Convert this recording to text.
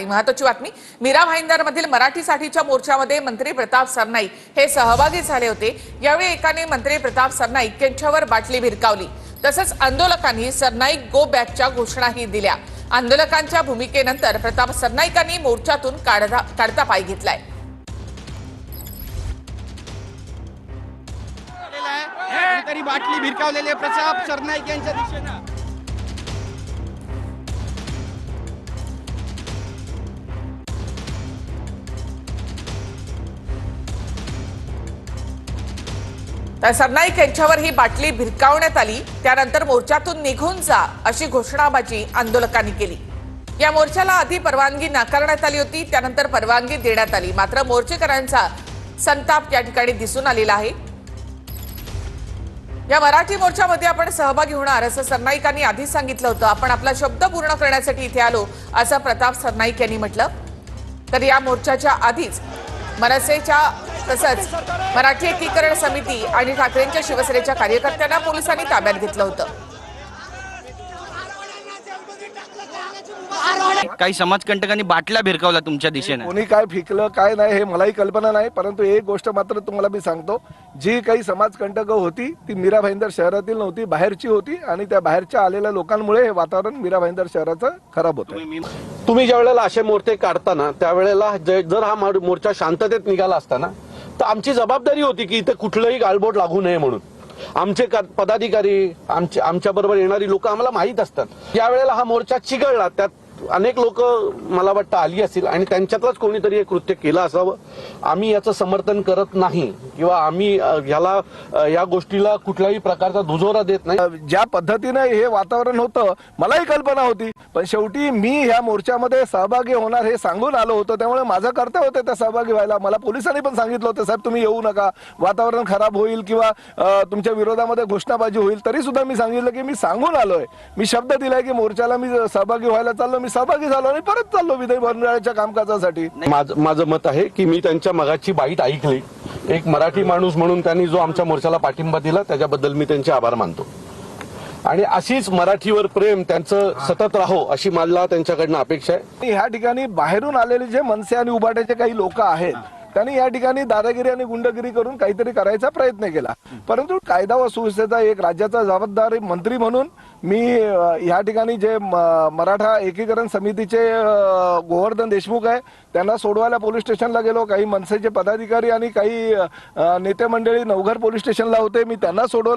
महत्त्वाची बातमी, मीरा भाईंदरमधील मराठीसाठीच्या मोर्चामध्ये मंत्री प्रताप सरनाईक हे सहभागी झाले होते। यावेळी एकाने मंत्री प्रताप सरनाईक यांच्यावर बाटली भिरकावली। तसंच आंदोलकांनी सरनाईक गो बॅकच्या घोषणाही दिल्या। आंदोलकांच्या भूमिकेनंतर प्रताप सरनाईकांनी मोर्चातून काढता पाय घेतलाय। तरी बाटली भिरकावलेले प्रताप सरनाईक यांच्या दिशेने तर सरनाईक यांच्यावर ही बाटली भिरकावण्यात आली। त्यानंतर मोर्चातून निघून जा अशी घोषणाबाजी आंदोलकांनी केली। या मोर्चाला आधी परवानगी नाकारण्यात आली होती, त्यानंतर परवानगी देण्यात आली। मात्र मोर्चेकरांचा संताप या ठिकाणी दिसून आलेला आहे। या मराठी मोर्चामध्ये आपण सहभागी होणार असं सरनाईकांनी आधी सांगितलं होतं। आपण आपला शब्द पूर्ण करण्यासाठी इथे आलो असं प्रताप सरनाईक यांनी म्हटलं। तर या मोर्चाच्या आधीच मनसेच्या तसंच मराठी एकीकरण समिती आणि ठाकरेंच्या शिवसेनेच्या कार्यकर्त्यांना पोलिसांनी ताब्यात घेतलं होतं। काही समाजकंटकांनी बाटल्या भिरकावल्या तुमच्या दिशेने। कोणी काय फिकलं काय नाही हे मलाही कल्पना नाही, परंतु एक गोष्ट मात्र तुम्हाला मी सांगतो, जी काही समाजकंटकं होती ती मीरा भाईंदर शहरातील नव्हती, बाहेरची होती आणि त्या बाहेरच्या आलेल्या लोकांमुळे हे वातावरण मीरा भाईंदर शहराचं खराब होतं। तुम्ही ज्या वेळेला असे मोर्चे काढताना त्यावेळेला जर हा मोर्चा शांततेत निघाला असताना तर आमची जबाबदारी होती की इथे कुठलंही गालबोट लागू नये म्हणून। आमचे पदाधिकारी आमच्या बरोबर येणारी लोक आम्हाला माहीत असतात। या वेळेला हा मोर्चा चिघळला, त्यात अनेक लोक मला वाटतं आली असतील आणि त्यांच्यातलंच कोणीतरी हे कृत्य केलं असावं। आम्ही याचं समर्थन करत नाही किंवा आम्ही या गोष्टीला कुठल्याही प्रकारचा दुजोरा देत नाही। ज्या पद्धतीने हे वातावरण होतं मलाही कल्पना होती, पण शेवटी मी ह्या मोर्चामध्ये सहभागी होणार हे सांगून आलो होतो, त्यामुळे माझं कर्तव्य होतं त्या सहभागी व्हायला। मला पोलिसांनी पण सांगितलं होतं, साहेब तुम्ही येऊ नका, वातावरण खराब होईल किंवा तुमच्या विरोधामध्ये घोषणाबाजी होईल। तरी सुद्धा मी सांगितलं की मी सांगून आलोय, मी शब्द दिलाय की मोर्चाला मी सहभागी व्हायला चाललो, मी सहभागी झालो आणि परत चाललो विधिमंडळाच्या कामकाजासाठी। माझं मत आहे की मी त्यांच्या मगाची बाईट ऐकली। एक मराठी माणूस म्हणून त्यांनी जो आमच्या मोर्चाला पाठिंबा दिला त्याच्याबद्दल मी त्यांचे आभार मानतो आणि अशीच मराठीवर प्रेम त्यांचं सतत राहो अशी मला त्यांच्याकडनं अपेक्षा आहे। ह्या ठिकाणी बाहेरून आलेले जे मनसे आणि उभाट्याचे काही लोक आहेत त्यांनी या ठिकाणी दादागिरी आणि गुंडगिरी करून काहीतरी करायचा प्रयत्न केला, परंतु कायदा व सुव्यवस्थेचा एक राज्याचा जबाबदारी मंत्री म्हणून मी या ठिकाणी जे मराठा एकीकरण समितीचे गोवर्धन देशमुख आहे त्यांना सोडवायला पोलीस स्टेशनला गेलो। काही मनसेचे पदाधिकारी आणि काही नेते मंडळी नवघर पोलीस स्टेशनला होते, मी त्यांना सोडवलं।